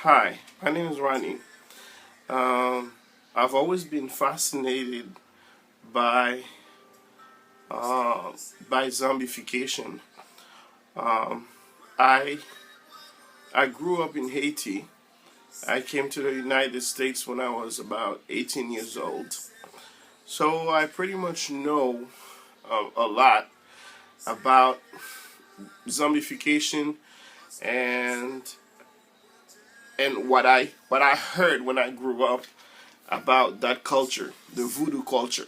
Hi, my name is Ronnie. Um, I've always been fascinated by uh, by zombification. Um, I I grew up in Haiti. I came to the United States when I was about 18 years old. So I pretty much know a lot about zombification and what I heard when I grew up about that culture, the voodoo culture.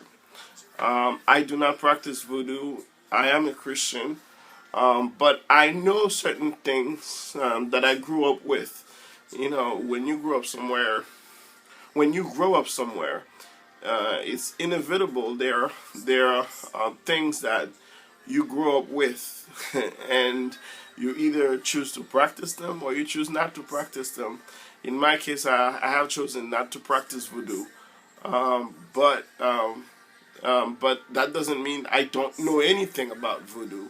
I do not practice voodoo. I am a Christian, but I know certain things that I grew up with. You know, when you grow up somewhere, it's inevitable. There are things that you grow up with, and you either choose to practice them or you choose not to practice them. In my case, I have chosen not to practice voodoo, but that doesn't mean I don't know anything about voodoo.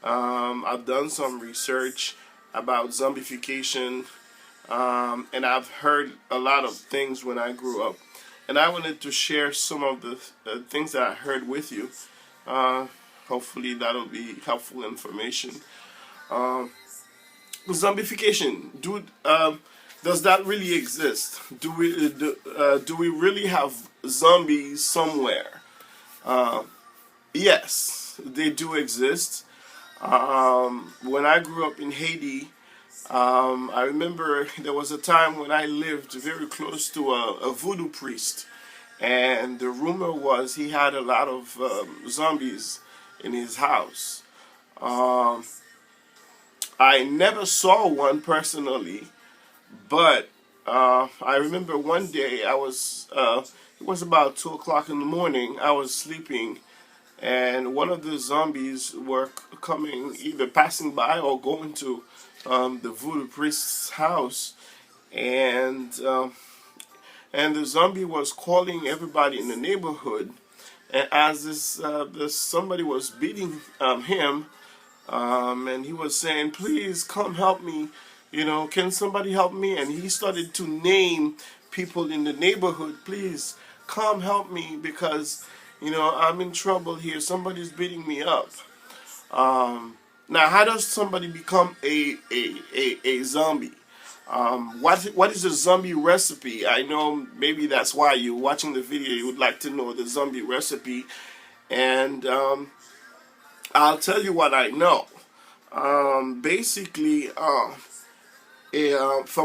I've done some research about zombification, and I've heard a lot of things when I grew up. And I wanted to share some of the things that I heard with you. Uh, Hopefully, that'll be helpful information. Um, Zombification, does that really exist? Do we really have zombies somewhere? Uh, yes, they do exist. When I grew up in Haiti, I remember there was a time when I lived very close to a voodoo priest, and the rumor was he had a lot of zombies in his house. Um, I never saw one personally, but I remember one day it was about 2 o'clock in the morning. I was sleeping, and one of the zombies were coming, either passing by or going to the voodoo priest's house, and and the zombie was calling everybody in the neighborhood. And as this somebody was beating him, and he was saying, "Please come help me. You know, can somebody help me?" And he started to name people in the neighborhood. "Please come help me because I'm in trouble here. Somebody's beating me up." Now, how does somebody become a zombie? What is a zombie recipe? I know maybe that's why you're watching the video. You would like to know the zombie recipe, and I'll tell you what I know. Basically, from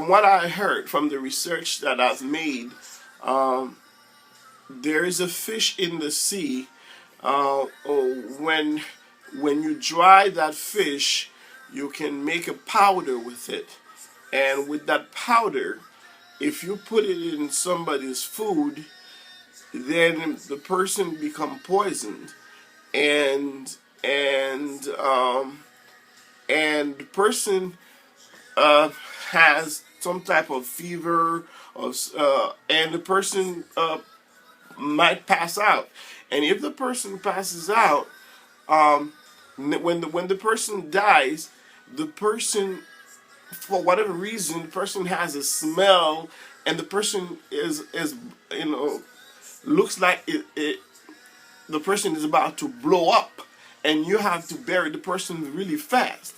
what I heard from the research that I've made, um, there is a fish in the sea. When you dry that fish, you can make a powder with it, and with that powder, if you put it in somebody's food, then the person become poisoned, and and um, and the person uh, has some type of fever, and the person might pass out. And if the person passes out, um, when the person dies, the person, for whatever reason, the person has a smell, and the person is you know looks like the person is about to blow up, and you have to bury the person really fast.